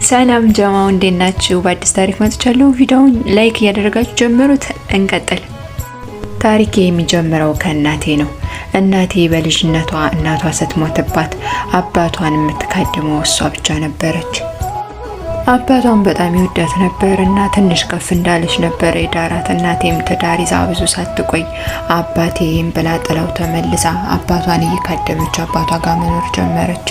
ሰላም ጀማው እንዴት ናችሁ? በአዲስ ታሪክ መጥቻለሁ። ቪዲዮውን ላይክ እያደረጋችሁ ጀምሩት። እንቀጥል። ታሪኬ የሚጀምረው ከእናቴ ነው። እናቴ በልጅነቷ እናቷ ስትሞትባት አባቷን የምትካድመው እሷ ብቻ ነበረች። አባቷን በጣም ይወዳት ነበር እና ትንሽ ከፍ እንዳለች ነበር የዳራት። እናቴም ትዳር ይዛ ብዙ ሳትቆይ አባቴም ብላ ጥላው ተመልሳ አባቷን እየካደመች አባቷ ጋር መኖር ጀመረች።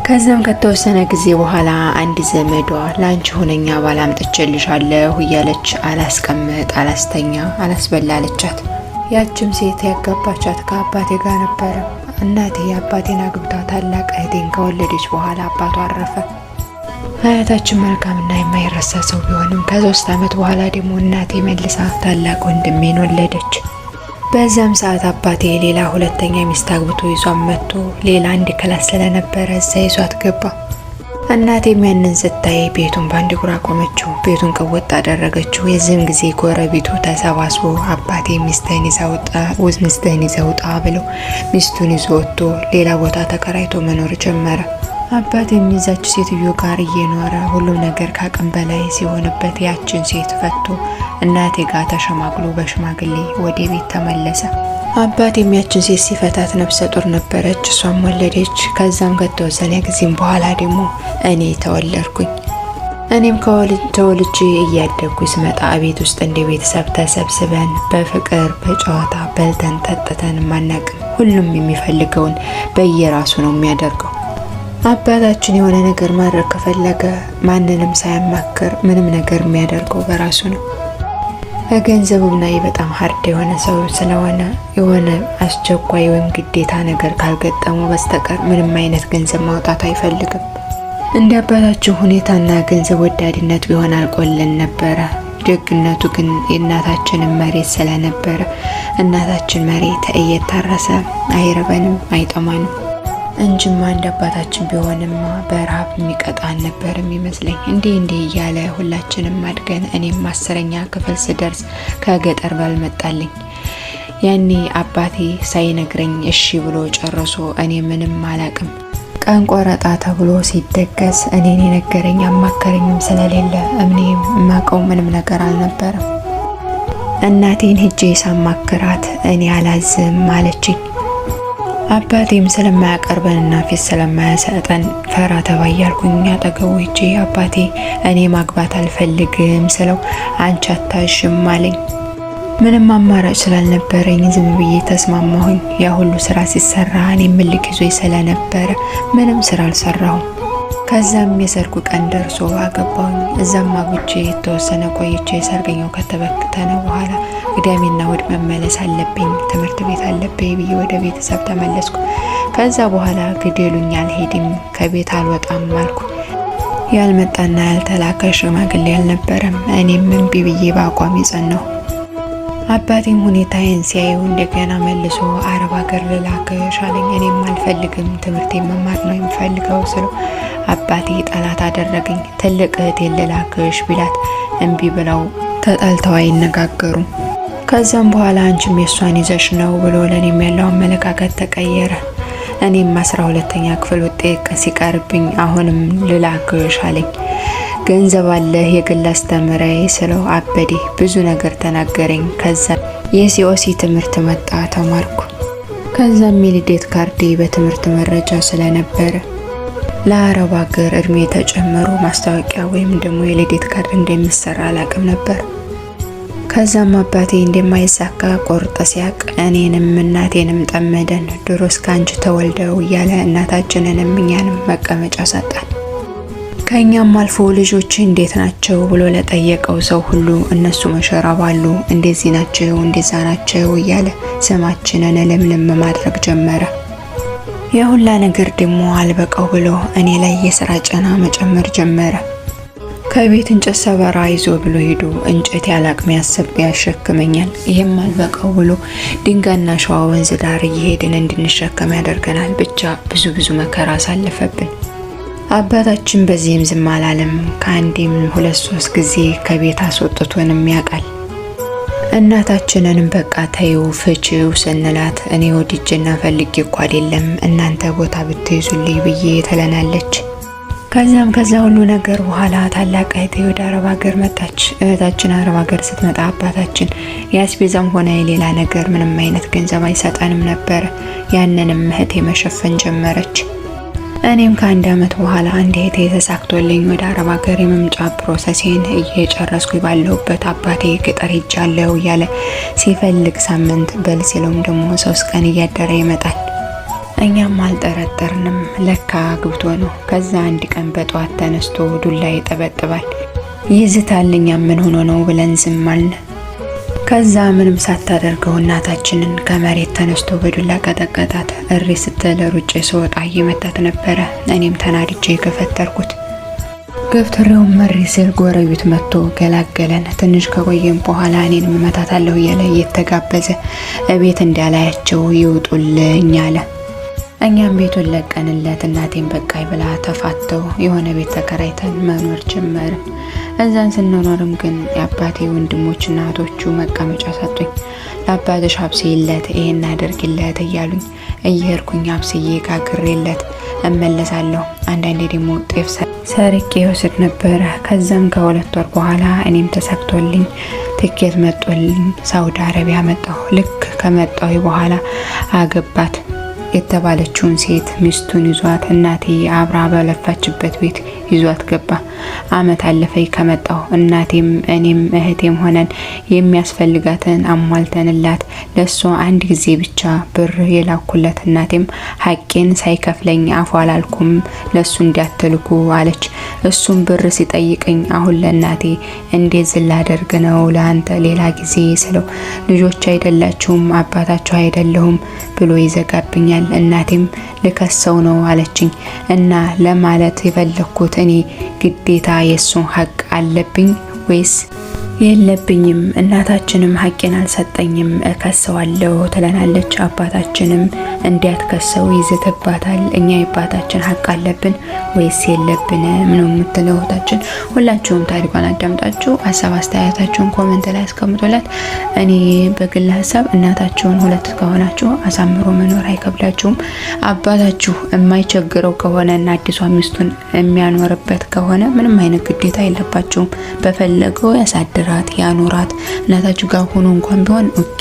ከዛም ከተወሰነ ጊዜ በኋላ አንድ ዘመዷ ላንቺ ሁነኛ ባል አምጥቼልሻለሁ እያለች አላስቀምጥ፣ አላስተኛ፣ አላስበላለቻት። ያችም ሴት ያጋባቻት ከአባቴ ጋር ነበረ። እናቴ አባቴን አግብታ ታላቅ እህቴን ከወለደች በኋላ አባቷ አረፈ። አያታችን መልካምና የማይረሳ ሰው ቢሆንም ከ3 ዓመት በኋላ ደግሞ እናቴ መልሳ ታላቅ ወንድሜን ወለደች። በዛም ሰዓት አባቴ ሌላ ሁለተኛ ሚስት አግብቶ ይዟት መጥቶ ሌላ አንድ ክላስ ስለነበረ እዛ ይዟት ገባ። እናቴም ያንን ስታይ ቤቱን በአንድ እግሩ አቆመችው፣ ቤቱን ቅውጥ አደረገችው። የዚህም ጊዜ ጎረቤቱ ተሰባስቦ አባቴ ሚስትህን ይዘህ ውጣ ብሎ ሚስቱን ይዞ ወጥቶ ሌላ ቦታ ተከራይቶ መኖር ጀመረ። አባቴ የሚይዛች ሴትዮ ጋር እየኖረ ሁሉም ነገር ካቅም በላይ ሲሆንበት ያችን ሴት ፈቶ እናቴ ጋር ተሸማግሎ በሽማግሌ ወደ ቤት ተመለሰ። አባቴ ያችን ሴት ሲፈታት ነፍሰ ጡር ነበረች፣ እሷም ወለደች። ከዛም ከተወሰነ ጊዜም በኋላ ደግሞ እኔ ተወለድኩኝ። እኔም ተወልጄ እያደግኩ ስመጣ ቤት ውስጥ እንደ ቤተሰብ ተሰብስበን በፍቅር በጨዋታ በልተን ጠጥተን ማናቅም። ሁሉም የሚፈልገውን በየራሱ ነው የሚያደርገው። አባታችን የሆነ ነገር ማድረግ ከፈለገ ማንንም ሳያማክር ምንም ነገር የሚያደርገው በራሱ ነው። በገንዘቡም ላይ በጣም ሀርድ የሆነ ሰው ስለሆነ የሆነ አስቸኳይ ወይም ግዴታ ነገር ካልገጠመው በስተቀር ምንም አይነት ገንዘብ ማውጣት አይፈልግም። እንደ አባታችን ሁኔታና ገንዘብ ወዳድነት ቢሆን አልቆልን ነበረ። ደግነቱ ግን የእናታችንን መሬት ስለነበረ እናታችን መሬት እየታረሰ አይረበንም አይጠማንም እንጂማ እንደ አባታችን ቢሆንማ በረሃብ የሚቀጣን ነበር የሚመስለኝ። እንዲህ እያለ ሁላችንም አድገን እኔም 10ኛ ክፍል ስደርስ ከገጠር ባልመጣልኝ ያኔ አባቴ ሳይነግረኝ እሺ ብሎ ጨርሶ እኔ ምንም አላቅም። ቀን ቆረጣ ተብሎ ሲደገስ እኔን የነገረኝ አማከረኝም ስለሌለ እኔም የማውቀው ምንም ነገር አልነበረም። እናቴን ሄጄ ሳማክራት እኔ አላዝም አለችኝ። አባቴም ስለማያቀርበንና ፊት ስለማያሰጠን ፈራ ተባ እያልኩኝ አጠገቡ ሄጄ አባቴ እኔ ማግባት አልፈልግም ስለው አንቺ አታዥም አለኝ። ምንም አማራጭ ስላልነበረኝ ዝም ብዬ ተስማማሁኝ። ያ ሁሉ ስራ ሲሰራ እኔ ምልክ ይዞኝ ስለነበረ ምንም ስራ አልሰራሁም። ከዛም የሰርጉ ቀን ደርሶ አገባሁኝ። እዛም አግብቼ የተወሰነ ቆይቼ ሰርገኛው ከተበተነ በኋላ ቅዳሜና እሁድ መመለስ አለብኝ፣ ትምህርት ቤት አለብኝ ብዬ ወደ ቤተሰብ ተመለስኩ። ከዛ በኋላ ግደሉኝ አልሄድም፣ ከቤት አልወጣም አልኩ። ያልመጣና ያልተላከ ሽማግሌ አልነበረም። እኔም እምቢ ብዬ በአቋም ጸናሁ። አባቴም ሁኔታዬን ሲያዩ እንደገና መልሶ አረብ ሀገር ልላክሽ አለኝ። እኔም አልፈልግም፣ ትምህርቴን መማር ነው የምፈልገው ስለው አባቴ ጠላት አደረገኝ። ትልቅ እህቴን ልላክሽ ቢላት እምቢ ብለው ተጣልተው አይነጋገሩም። ከዛም በኋላ አንቺም የሷን ይዘሽ ነው ብሎ ለኔም ያለው አመለካከት ተቀየረ። እኔም 12ኛ ክፍል ውጤት ሲቀርብኝ አሁንም ልላክሽ አለኝ። ገንዘብ አለህ የግል አስተምረኝ ስለው አበዴ ብዙ ነገር ተናገረኝ። ከዛ የሲኦሲ ትምህርት መጣ፣ ተማርኩ። ከዛም የልደት ካርዴ በትምህርት መረጃ ስለነበረ ለአረብ ሀገር እድሜ ተጨምሮ ማስታወቂያ ወይም ደግሞ የልደት ካርድ እንደሚሰራ አላቅም ነበር። ከዛም አባቴ እንደማይሳካ ቆርጦ ሲያቅ እኔንም እናቴንም ጠመደን። ድሮስ ካንቺ ተወልደው እያለ እናታችንንም እኛንም መቀመጫ ሰጣን። ከኛም አልፎ ልጆች እንዴት ናቸው ብሎ ለጠየቀው ሰው ሁሉ እነሱ መሸራ ባሉ እንደዚህ ናቸው እንደዛ ናቸው እያለ ስማችንን ለምለም ማድረግ ጀመረ። የሁላ ነገር ደግሞ አልበቃው ብሎ እኔ ላይ የሥራ ጫና መጨመር ጀመረ። ከቤት እንጨት ሰበራ ይዞ ብሎ ሄዶ እንጨት ያላቅም ያሸክመኛል። ይሄም አልበቃው ብሎ ድንጋይና ሸዋ ወንዝ ዳር እየሄድን እንድንሸከም ያደርገናል። ብቻ ብዙ መከራ አሳለፈብን። አባታችን በዚህም ዝም አላለም። ከአንዴም 2-3 ጊዜ ከቤት አስወጥቶንም ያውቃል። እናታችንንም በቃ ተይው ፍቺው ስንላት እኔ ወድጄና ፈልጌ እኮ አይደለም እናንተ ቦታ ብትይዙልኝ ብዬ ተለናለች። ከዛ ሁሉ ነገር በኋላ ታላቅ እህቴ ወደ አረብ ሀገር መጣች። እህታችን አረብ ሀገር ስትመጣ አባታችን የአስቤዛም ሆነ የሌላ ነገር ምንም አይነት ገንዘብ አይሰጠንም ነበር። ያንንም እህቴ መሸፈን ጀመረች። እኔም ከ1 አመት በኋላ አንድ እህቴ ተሳክቶልኝ ወደ አረብ ሀገር የመምጫ ፕሮሰሴን እየጨረስኩ ባለሁበት አባቴ ገጠር ሄጃለሁ እያለ ሲፈልግ ሳምንት በል ሲለውም ደግሞ 3 ቀን እያደረ ይመጣል። እኛም አልጠረጠርንም፣ ለካ ግብቶ ነው። ከዛ አንድ ቀን በጧት ተነስቶ ዱላ ይጠበጥባል፣ ይዝታል። እኛም ምን ሆኖ ነው ብለን ዝም አልን። ከዛ ምንም ሳታደርገው እናታችንን ከመሬት ተነስቶ በዱላ ቀጠቀጣት። እሪ ስትል ሩጬ ስወጣ እየመታት ነበረ። እኔም ተናድጄ ከፈተርኩት። ገፍትሬው መሪ ሲል ጎረቤት መጥቶ ገላገለን። ትንሽ ከቆየም በኋላ እኔንም እመታታለሁ እያለ እየተጋበዘ እቤት እንዳላያቸው ይውጡልኝ አለ። እኛም ቤቱን ለቀንለት እናቴን በቃይ ብላ ተፋተው የሆነ ቤት ተከራይተን መኖር ጀመርን። እዛን ስንኖርም ግን የአባቴ ወንድሞችና እህቶቹ መቀመጫ ሰጡኝ። ለአባትሽ አብስይለት፣ ይሄን አድርጊለት እያሉኝ እየሄድኩኝ አብስዬ ጋግሬለት እመለሳለሁ። አንዳንዴ ደግሞ ጤፍ ሰርቄ ወስድ ነበረ። ከዛም ከ2 ወር በኋላ እኔም ተሳክቶልኝ ትኬት መጦልኝ ሳውዲ አረቢያ መጣሁ። ልክ ከመጣሁ በኋላ አገባት የተባለችውን ሴት ሚስቱን ይዟት እናቴ አብራ በለፋችበት ቤት ይዟት ገባ። አመት አለፈኝ ከመጣሁ። እናቴም እኔም እህቴም ሆነን የሚያስፈልጋትን አሟልተንላት ለሷ አንድ ጊዜ ብቻ ብር የላኩለት። እናቴም ሀቄን ሳይከፍለኝ አፉ አላልኩም ለሱ እንዲያትልኩ አለች። እሱም ብር ሲጠይቀኝ አሁን ለእናቴ እንዴት ዝላደርግ ነው ለአንተ ሌላ ጊዜ ስለው ልጆች አይደላችሁም አባታችሁ አይደለሁም ብሎ ይዘጋብኛል። እናቴም ልከሰው ነው አለችኝ። እና ለማለት የፈለኩት እኔ ግዴታ የሱን ሀቅ አለብኝ ወይስ የለብኝም? እናታችንም ሀቄን አልሰጠኝም እከሰዋለሁ ትለናለች። አባታችንም እንዲያትከሰው ይዝትባታል። እኛ የአባታችን ሀቅ አለብን ወይስ የለብን? ምን የምትለው እህታችን? ሁላችሁም ታሪኳን አዳምጣችሁ ሀሳብ አስተያየታችሁን ኮሜንት ላይ አስቀምጡላት። እኔ በግል ሀሳብ እናታችሁን 2 ከሆናችሁ አሳምሮ መኖር አይከብዳችሁም። አባታችሁ የማይቸግረው ከሆነ እና አዲሷ ሚስቱን የሚያኖርበት ከሆነ ምንም አይነት ግዴታ የለባችሁም። በፈለገው ያሳድራል ያኖራት እናታችሁ ጋር ሆኖ እንኳን ቢሆን ኦኬ።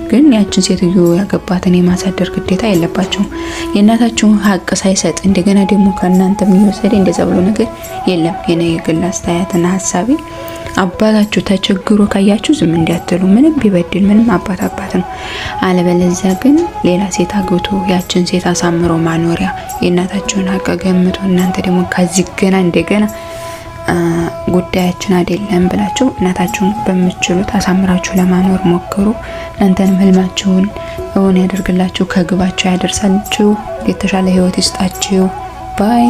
ግን ያችን ሴትዮ ያገባትን የማሳደር ግዴታ የለባችሁም። የእናታችሁን ሀቅ ሳይሰጥ እንደገና ደግሞ ከእናንተ የሚወሰደ እንደዛ ብሎ ነገር የለም። የኔ የግል አስተያየትና ሀሳቤ አባታችሁ ተቸግሮ ካያችሁ ዝም እንዲያትሉ። ምንም ቢበድል ምንም አባት ነው። አለበለዚያ ግን ሌላ ሴት አግብቶ ያችን ሴት አሳምሮ ማኖሪያ የእናታችሁን ሀቅ ገምቶ እናንተ ደግሞ ከዚህ ገና እንደገና ጉዳያችን አይደለም ብላችሁ እናታችሁን በምትችሉት አሳምራችሁ ለማኖር ሞክሩ። እናንተንም ህልማችሁን እውን ያደርግላችሁ፣ ከግባችሁ ያደርሳችሁ፣ የተሻለ ህይወት ይስጣችሁ። ባይ